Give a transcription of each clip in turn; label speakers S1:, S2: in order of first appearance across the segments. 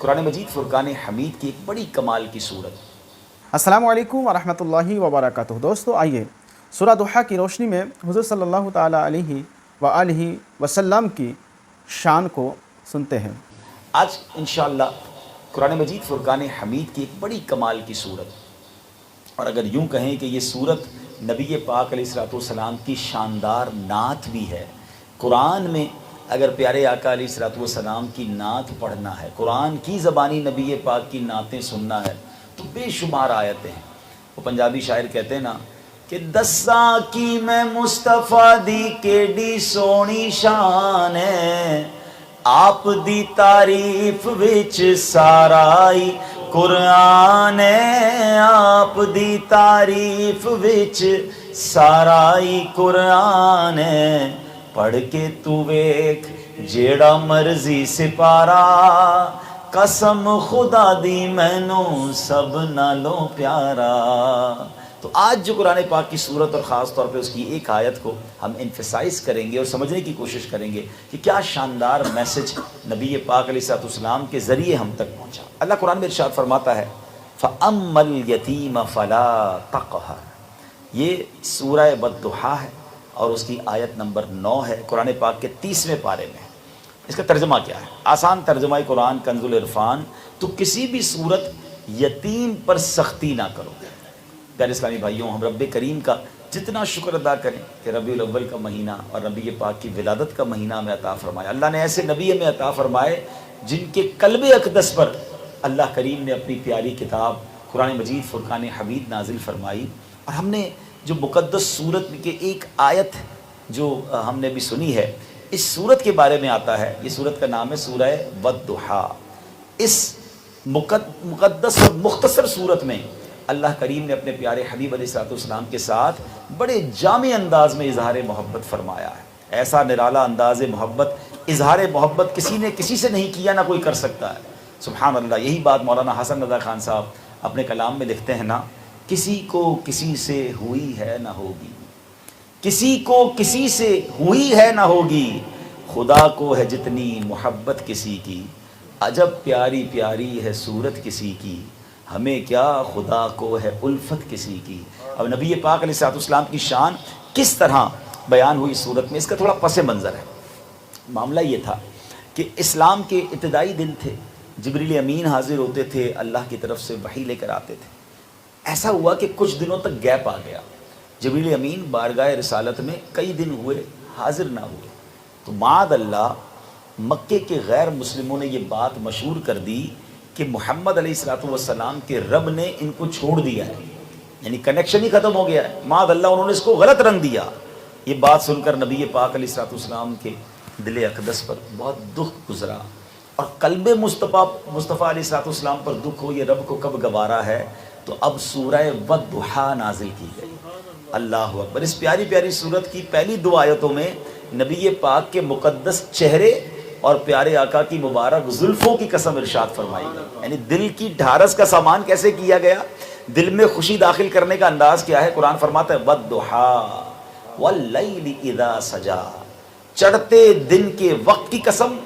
S1: قرآن مجید فرقان حمید کی ایک بڑی کمال کی صورت۔
S2: السلام علیکم ورحمۃ اللہ وبرکاتہ۔ دوستو آئیے سورہ ضحیٰ کی روشنی میں حضور صلی اللہ تعالیٰ علیہ وآلہ وسلم کی شان کو سنتے ہیں۔
S1: آج انشاءاللہ قرآن مجید فرقان حمید کی ایک بڑی کمال کی صورت، اور اگر یوں کہیں کہ یہ صورت نبی پاک علیہ السلام کی شاندار نعت بھی ہے۔ قرآن میں اگر پیارے آقا علیہ السلام کی نعت پڑھنا ہے، قرآن کی زبانی نبی پاک کی نعتیں سننا ہے تو بے شمار آیتیں ہیں۔ وہ پنجابی شاعر کہتے ہیں نا کہ دساں کی میں مصطفیٰ دی کیڈی سونی شان ہے، آپ دی تعریف وچ سارائی قرآن ہے، آپ دی تعریف وچ سارائی قرآن ہے، پڑھ کے تو ویکھ جیڑا مرضی سپارا، قسم خدا دی مینوں سب نالوں پیارا۔ تو آج جو قرآن پاک کی صورت اور خاص طور پہ اس کی ایک آیت کو ہم ایمفیسائز کریں گے اور سمجھنے کی کوشش کریں گے کہ کیا شاندار میسج نبی پاک علیہ السلام کے ذریعے ہم تک پہنچا۔ اللہ قرآن میں ارشاد فرماتا ہے فَأَمَّا الْيَتِيمَ فَلَا تَقْهَرْ۔ یہ سورہ والضحیٰ ہے اور اس کی آیت نمبر 9 ہے، قرآن پاک کے 30ویں پارے میں۔ اس کا ترجمہ کیا ہے؟ آسان ترجمہ قرآن کنز العرفان، تو کسی بھی صورت یتیم پر سختی نہ کرو۔ پیارے اسلامی بھائیوں، ہم رب کریم کا جتنا شکر ادا کریں کہ ربیع الاول کا مہینہ اور نبی پاک کی ولادت کا مہینہ ہمیں عطا فرمایا۔ اللہ نے ایسے نبی ہمیں عطا فرمائے جن کے قلب اقدس پر اللہ کریم نے اپنی پیاری کتاب قرآن مجید فرقان حمید نازل فرمائی۔ اور ہم نے جو مقدس صورت کے ایک آیت جو ہم نے بھی سنی ہے، اس صورت کے بارے میں آتا ہے، یہ صورت کا نام ہے سورہ والضحیٰ۔ اس مقدس اور مختصر صورت میں اللہ کریم نے اپنے پیارے حبیب علیہ السلام کے ساتھ بڑے جامع انداز میں اظہار محبت فرمایا ہے۔ ایسا نرالا انداز محبت، اظہار محبت کسی نے کسی سے نہیں کیا، نہ کوئی کر سکتا ہے۔ سبحان اللہ، یہی بات مولانا حسن رضا خان صاحب اپنے کلام میں لکھتے ہیں نا، کسی کو کسی سے ہوئی ہے نہ ہوگی، کسی کو کسی سے ہوئی ہے نہ ہوگی، خدا کو ہے جتنی محبت کسی کی، عجب پیاری پیاری ہے صورت کسی کی، ہمیں کیا خدا کو ہے الفت کسی کی۔ اب نبی پاک علیہ السلام کی شان کس طرح بیان ہوئی صورت میں، اس کا تھوڑا پس منظر ہے۔ معاملہ یہ تھا کہ اسلام کے ابتدائی دن تھے، جبریل امین حاضر ہوتے تھے، اللہ کی طرف سے وحی لے کر آتے تھے۔ ایسا ہوا کہ کچھ دنوں تک گیپ آ گیا، جبریل امین بارگاہ رسالت میں کئی دن ہوئے حاضر نہ ہوئے، تو معاذ اللہ مکے کے غیر مسلموں نے یہ بات مشہور کر دی کہ محمد علیہ السلام کے رب نے ان کو چھوڑ دیا ہے، یعنی کنیکشن ہی ختم ہو گیا ہے۔ معاذ اللہ انہوں نے اس کو غلط رنگ دیا۔ یہ بات سن کر نبی پاک علیہ السلام کے دل اقدس پر بہت دکھ گزرا، اور قلب مصطفیٰ علیہ السلام پر دکھ ہو، یہ رب کو کب گوارا ہے، تو اب سورہ والضحیٰ نازل کی گئی۔ اللہ اکبر۔ اس پیاری پیاری سورت کی پہلی 2 آیتوں میں نبی پاک کے مقدس چہرے اور پیارے آقا کی مبارک زلفوں کی قسم ارشاد فرمائی گئی، یعنی دل کی ڈھارس کا سامان کیسے کیا گیا، دل میں خوشی داخل کرنے کا انداز کیا ہے۔ قرآن فرماتا ہے والضحیٰ واللیل اذا سجا، چڑھتے دن کے وقت کی قسم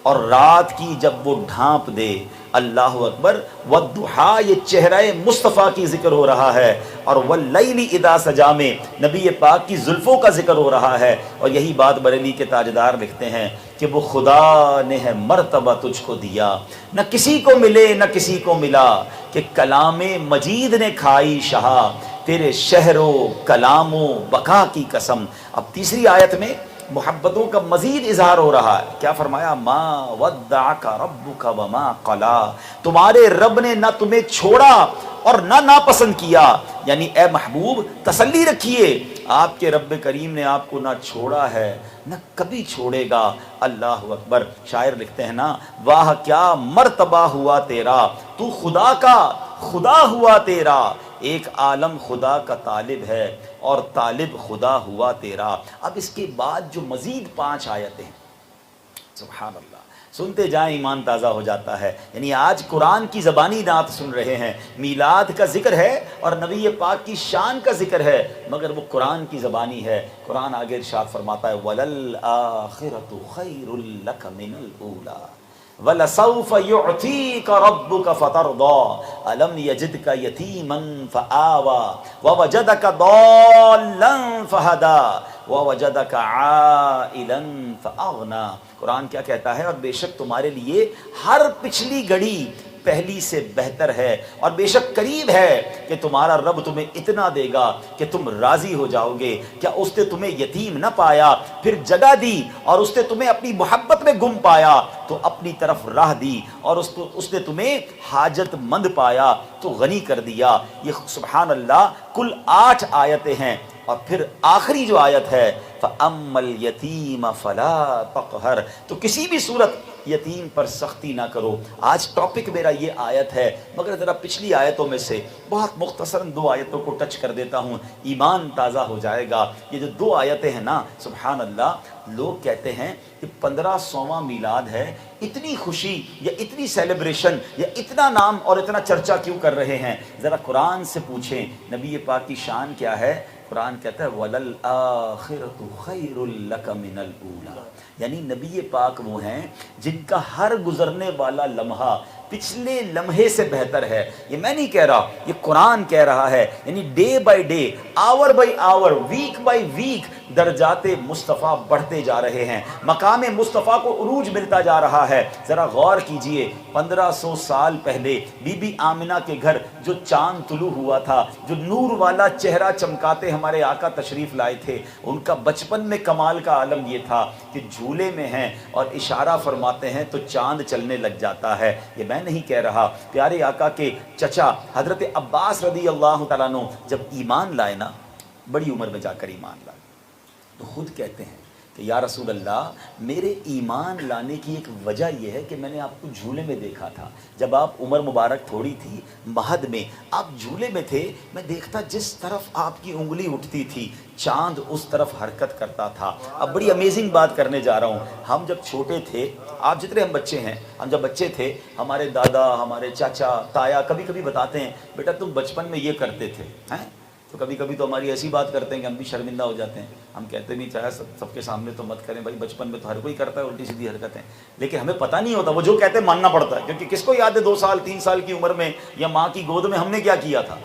S1: اور رات کی جب وہ ڈھانپ دے۔ اللہ اکبر۔ والضحیٰ، یہ چہرہ مصطفیٰ کی ذکر ہو رہا ہے، اور واللیل اذا سجا میں نبی پاک کی زلفوں کا ذکر ہو رہا ہے۔ اور یہی بات بریلی کے تاجدار لکھتے ہیں کہ وہ خدا نے ہے مرتبہ تجھ کو دیا، نہ کسی کو ملے نہ کسی کو ملا، کہ کلام مجید نے کھائی شہا، تیرے شہر و کلام و بقا کی قسم۔ اب تیسری آیت میں محبتوں کا مزید اظہار ہو رہا ہے۔ کیا فرمایا؟ ما ودعک ربک وما قلا، تمہارے رب نے نہ تمہیں چھوڑا اور نہ ناپسند کیا، یعنی اے محبوب تسلی رکھیے، آپ کے رب کریم نے آپ کو نہ چھوڑا ہے نہ کبھی چھوڑے گا۔ اللہ اکبر۔ شاعر لکھتے ہیں نا، واہ کیا مرتبہ ہوا تیرا، تو خدا کا خدا ہوا تیرا، ایک عالم خدا کا طالب ہے اور طالب خدا ہوا تیرا۔ اب اس کے بعد جو مزید 5 آیتیں، سبحان اللہ، سنتے جائیں ایمان تازہ ہو جاتا ہے۔ یعنی آج قرآن کی زبانی نعت سن رہے ہیں، میلاد کا ذکر ہے اور نبی پاک کی شان کا ذکر ہے، مگر وہ قرآن کی زبانی ہے۔ قرآن آگے ارشاد فرماتا ہے وَلَلْآخِرَةُ خَيْرٌ لَكَ مِنَ الْأُولَىٰ، وَلَسَوْفَ يُعْتِيكَ رَبُّكَ فَتَرْضَىٰ أَلَمْ يَجِدْكَ يَتِيمًا فَآوَىٰ وَوَجَدَكَ ضَالًّا فَهَدَىٰ وَوَجَدَكَ عَائِلًا فَأَغْنَىٰ۔ قرآن کیا کہتا ہے؟ اور بے شک تمہارے لیے ہر پچھلی گھڑی پہلی سے بہتر ہے، اور بے شک قریب ہے کہ تمہارا رب تمہیں اتنا دے گا کہ تم راضی ہو جاؤ گے۔ کیا اس نے تمہیں یتیم نہ پایا، پھر جگہ دی، اور اس نے تمہیں اپنی محبت میں گم پایا تو اپنی طرف راہ دی، اور اس نے تمہیں حاجت مند پایا تو غنی کر دیا۔ یہ سبحان اللہ کل 8 آیتیں ہیں، اور پھر آخری جو آیت ہے فَأَمَّا الْيَتِيمَ فَلَا تَقْهَرْ، تو کسی بھی صورت یتیم پر سختی نہ کرو۔ آج ٹاپک میرا یہ آیت ہے، مگر ذرا پچھلی آیتوں میں سے بہت مختصراً 2 آیتوں کو ٹچ کر دیتا ہوں، ایمان تازہ ہو جائے گا۔ یہ جو 2 آیتیں ہیں نا، سبحان اللہ، لوگ کہتے ہیں کہ 1500واں میلاد ہے، اتنی خوشی یا اتنی سیلیبریشن یا اتنا نام اور اتنا چرچا کیوں کر رہے ہیں؟ ذرا قرآن سے پوچھیں نبی پاک کی شان کیا ہے۔ قرآن کہتا ہے وَلَلْآخِرَةُ خَيْرٌ لَكَ مِنَ الْأُولَىٰ، یعنی نبی پاک وہ ہیں جن کا ہر گزرنے والا لمحہ پچھلے لمحے سے بہتر ہے۔ یہ میں نہیں کہہ رہا، یہ قرآن کہہ رہا ہے، یعنی day by day, hour by hour, week by week درجات مصطفیٰ بڑھتے جا رہے ہیں، مقام مصطفیٰ کو عروج ملتا جا رہا ہے۔ ذرا غور کیجئے، 1500 سال پہلے بی بی آمنہ کے گھر جو چاند طلوع ہوا تھا، جو نور والا چہرہ چمکاتے ہمارے آقا تشریف لائے تھے، ان کا بچپن میں کمال کا عالم یہ تھا کہ جھولے میں ہیں اور اشارہ فرماتے ہیں تو چاند چلنے لگ جاتا ہے۔ یہ میں نہیں کہہ رہا، پیارے آقا کے چچا حضرت عباس رضی اللہ تعالیٰ عنہ جب ایمان لائے نا، بڑی عمر میں جا کر ایمان لائے، تو خود کہتے ہیں کہ یا رسول اللہ، میرے ایمان لانے کی ایک وجہ یہ ہے کہ میں نے آپ کو جھولے میں دیکھا تھا، جب آپ عمر مبارک تھوڑی تھی، مہد میں آپ جھولے میں تھے، میں دیکھتا جس طرف آپ کی انگلی اٹھتی تھی چاند اس طرف حرکت کرتا تھا۔ اب بڑی امیزنگ بات کرنے جا رہا ہوں، ہم جب چھوٹے تھے، آپ جتنے ہم بچے ہیں، ہم جب بچے تھے، ہمارے دادا، ہمارے چاچا، تایا کبھی کبھی بتاتے ہیں بیٹا تم بچپن میں یہ کرتے تھے، ہیں؟ تو کبھی کبھی تو ہماری ایسی بات کرتے ہیں کہ ہم بھی شرمندہ ہو جاتے ہیں، ہم کہتے نہیں چاہے سب کے سامنے تو مت کریں بھائی، بچپن میں تو ہر کوئی کرتا ہے الٹی سیدھی حرکتیں، لیکن ہمیں پتہ نہیں ہوتا، وہ جو کہتے ہیں ماننا پڑتا ہے، کیونکہ کس کو یاد ہے 2 سال 3 سال کی عمر میں یا ماں کی گود میں ہم نے کیا کیا تھا؟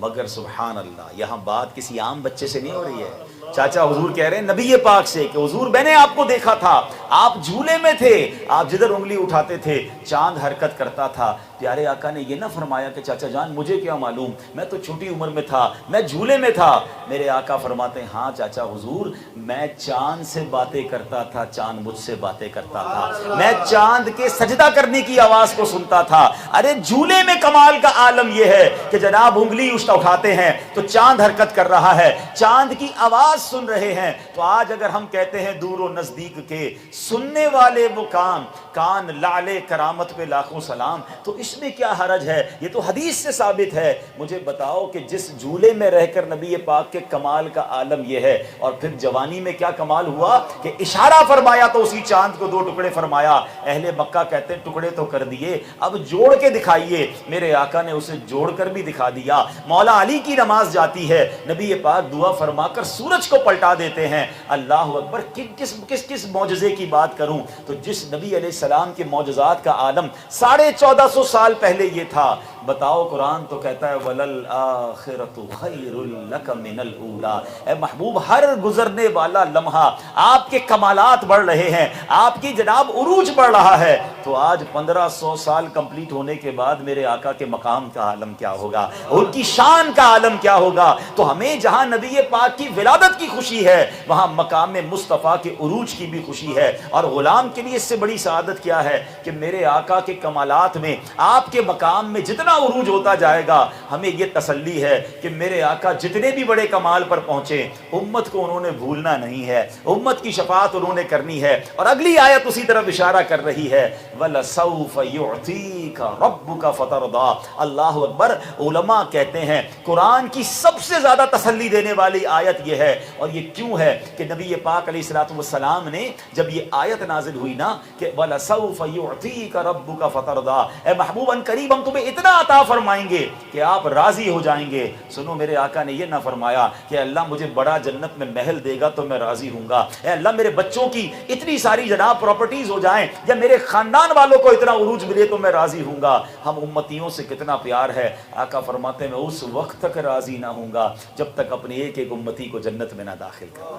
S1: مگر سبحان اللہ، یہاں بات کسی عام بچے سے نہیں ہو رہی ہے، چاچا حضور کہہ رہے ہیں نبی پاک سے کہ حضور میں نے آپ کو دیکھا تھا، آپ جھولے میں تھے، آپ جدھر انگلی اٹھاتے تھے چاند حرکت کرتا تھا۔ پیارے آقا نے یہ نہ فرمایا کہ چاچا جان مجھے کیا معلوم، میں تو چھوٹی عمر میں تھا، میں جھولے میں تھا۔ میرے آقا فرماتے ہیں ہاں چاچا حضور، میں چاند سے باتیں کرتا تھا، چاند مجھ سے باتیں کرتا تھا، میں چاند کے سجدہ کرنے کی آواز کو سنتا تھا۔ ارے جھولے میں کمال کا عالم یہ ہے کہ جناب انگلی اٹھاتے ہیں تو چاند حرکت کر رہا ہے، چاند کی آواز سن رہے ہیں۔ تو آج اگر ہم کہتے ہیں دور و نزدیک کے سننے والے وہ کان لعلے کرامت پہ لاکھوں سلام، تو اس میں کیا حرج ہے؟ یہ تو حدیث سے ثابت ہے۔ مجھے بتاؤ کہ جس جھولے میں رہ کر نبی پاک کے کمال کا عالم یہ ہے، اور پھر جوانی میں کیا کمال ہوا کہ اشارہ فرمایا تو اسی چاند کو 2 ٹکڑے فرمایا۔ اہل مکہ کہتے ہیں ٹکڑے تو کر دیے، اب جوڑ کے دکھائیے۔ میرے آقا نے اسے جوڑ کر بھی دکھا دیا۔ مولا علی کی نماز جاتی ہے، نبی پاک دعا فرما کر سورج کو پلٹا دیتے ہیں۔ اللہ اکبر، کس معجزے کی بات کروں؟ تو جس نبی علیہ السلام کے معجزات کا عالم 1450 سال پہلے یہ تھا، بتاؤ قرآن تو کہتا ہے وَلَلْآخِرَةُ خَيْرٌ لَكَ مِنَ الْأُولَىٰ۔ اے محبوب، ہر گزرنے والا لمحہ آپ کے کمالات بڑھ رہے ہیں، آپ کی جناب عروج بڑھ رہا ہے۔ تو آج 1500 سال کمپلیٹ ہونے کے بعد میرے آقا کے مقام کا عالم کیا ہوگا، ان کی شان کا عالم کیا ہوگا؟ تو ہمیں جہاں نبی پاک کی ولادت کی خوشی ہے، وہاں مقام مصطفیٰ کے عروج کی بھی خوشی ہے۔ اور غلام کے لیے اس سے بڑی سعادت کیا ہے کہ میرے آقا کے کمالات میں، آپ کے مقام میں جتنا عروج ہوتا جائے گا، ہمیں یہ تسلی ہے کہ میرے آقا جتنے بھی بڑے کمال پر پہنچے، امت کو انہوں نے بھولنا نہیں ہے، امت کی شفاعت انہوں نے کرنی ہے۔ اور اگلی آیت اسی طرف اشارہ کر رہی ہے وَلَسَوْفَ يُعْتِيكَ رَبُّكَ فَتَرْضَىٰ۔ اللہ اکبر، علماء کہتے ہیں قرآن کی سب سے زیادہ تسلی دینے والی آیت یہ ہے۔ اور یہ کیوں ہے کہ نبی پاک علیہ الصلوۃ والسلام نے جب یہ آیت نازل ہوئی نا کہ وَلَسَوْفَ يُعْتِيكَ رَبُّكَ فَتَرْضَىٰ، اے محبوب ان قریب ہم تمہیں اتنا اتنا عطا فرمائیں گے کہ آپ راضی ہو جائیں گے۔ سنو، میرے آقا نے یہ نہ فرمایا کہ اللہ مجھے بڑا جنت میں محل دے گا تو میں راضی ہوں گا، اے اللہ میرے بچوں کی اتنی ساری جناب پراپرٹیز ہو جائیں یا میرے خاندان والوں کو اتنا عروج ملے تو میں راضی ہوں گا۔ ہم امتیوں سے کتنا پیار ہے، آقا فرماتے ہیں میں اس وقت تک راضی نہ ہوں گا جب تک اپنے ایک ایک امتی کو جنت میں نہ داخل کروں۔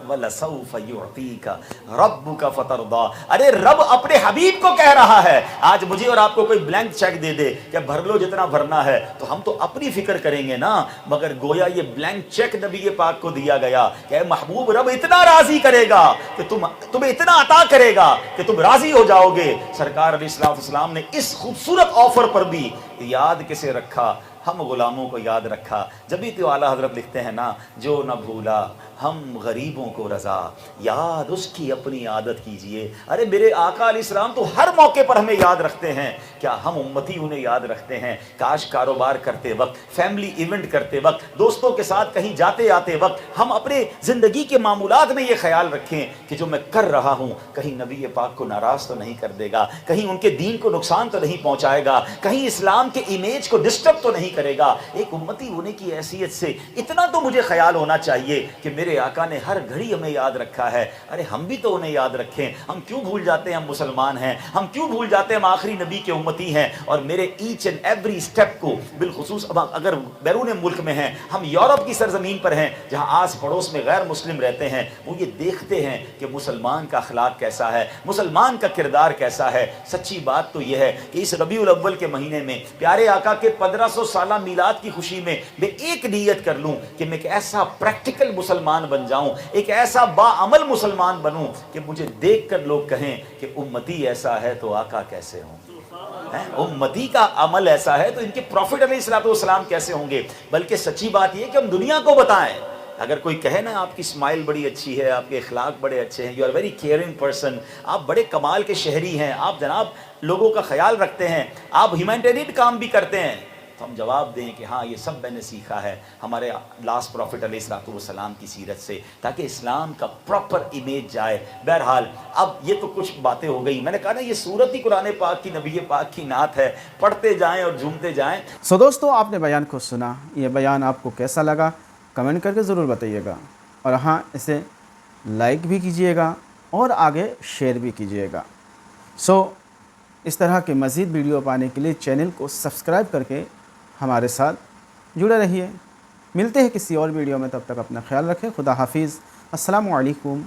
S1: وَلَسَوْفَ يُعْطِيكَ رَبُّكَ فَتَرْضَىٰ۔ ارے رب اپنے حبیب کو کہہ رہا ہے، آج مجھے اور آپ کو کوئی بلینک چیک دے دے کہ بھر لو جتنا بھرنا ہے تو ہم تو اپنی فکر کریں گے نا، مگر گویا یہ بلینک چیک نبی پاک کو دیا گیا کہ اے محبوب رب اتنا راضی کرے گا کہ تمہیں اتنا عطا کرے گا کہ تم راضی ہو جاؤ گے۔ سرکار علیہ السلام نے اس خوبصورت آفر پر بھی یاد کسے رکھا؟ ہم غلاموں کو یاد رکھا۔ جبھی تو اعلیٰ حضرت لکھتے ہیں نا، جو نہ بھولا ہم غریبوں کو رضا، یاد اس کی اپنی عادت کیجئے۔ ارے میرے آقا علیہ السلام تو ہر موقع پر ہمیں یاد رکھتے ہیں، کیا ہم امتی انہیں یاد رکھتے ہیں؟ کاش کاروبار کرتے وقت، فیملی ایونٹ کرتے وقت، دوستوں کے ساتھ کہیں جاتے آتے وقت ہم اپنے زندگی کے معمولات میں یہ خیال رکھیں کہ جو میں کر رہا ہوں کہیں نبی پاک کو ناراض تو نہیں کر دے گا، کہیں ان کے دین کو نقصان تو نہیں پہنچائے گا، کہیں اسلام کے امیج کو ڈسٹرب تو نہیں کرے گا۔ ایک امتی ہونے کی حیثیت سے اتنا تو مجھے خیال ہونا چاہیے کہ میرے آقا نے ہر گھڑی ہمیں یاد رکھا ہے۔ ارے ہم بھی تو انہیں یاد رکھیں۔ ہم کیوں بھول جاتے ہیں ہم مسلمان ہیں؟ ہم کیوں بھول جاتے ہیں ہم آخری نبی کے امتی ہیں؟ اور میرے ایچ اینڈ ایوری اسٹیپ کو بالخصوص اب اگر بیرون ملک میں ہیں، ہم یورپ کی سرزمین پر ہیں جہاں آس پڑوس میں غیر مسلم رہتے ہیں، وہ یہ دیکھتے ہیں کہ مسلمان کا اخلاق کیسا ہے، مسلمان کا کردار کیسا ہے۔ سچی بات تو یہ ہے کہ اس ربیع الاول کے مہینے میں پیارے آقا کے 1500 سالہ میلاد کی خوشی میں میں ایک نیت کر لوں کہ میں ایک ایسا پریکٹیکل مسلمان بن جاؤں، ایک ایسا باعمل مسلمان بنوں کہ مجھے دیکھ کر لوگ کہیں کہ امتی ایسا ہے تو آقا کیسے ہوں، امتی کا عمل ایسا ہے تو ان کے پروفٹ علیہ الصلوۃ والسلام کیسے ہوں گے۔ بلکہ سچی بات یہ کہ ہم دنیا کو بتائیں، اگر کوئی کہے نا آپ کی اسمائل بڑی اچھی ہے، آپ کے اخلاق بڑے اچھے ہیں، you are very caring person, آپ بڑے کمال کے شہری ہیں، آپ جناب لوگوں کا خیال رکھتے ہیں، آپ ہیومینٹیرین کام بھی کرتے ہیں، تو ہم جواب دیں کہ ہاں یہ سب میں نے سیکھا ہے ہمارے لاسٹ پروفٹ علیہ الصلوۃ والسلام کی سیرت سے، تاکہ اسلام کا پراپر امیج جائے۔ بہرحال اب یہ تو کچھ باتیں ہو گئی، میں نے کہا نا یہ سورت ہی قرآن پاک کی نبی پاک کی نعت ہے، پڑھتے جائیں اور جھومتے جائیں۔
S2: دوستو آپ نے بیان کو سنا، یہ بیان آپ کو کیسا لگا کمنٹ کر کے ضرور بتائیے گا، اور ہاں اسے لائک بھی کیجئے گا اور آگے شیئر بھی کیجئے گا۔ اس طرح کے مزید ویڈیو پانے کے لیے چینل کو سبسکرائب کر کے ہمارے ساتھ جڑے رہیے۔ ملتے ہیں کسی اور ویڈیو میں، تب تک اپنا خیال رکھیں۔ خدا حافظ۔ السلام علیکم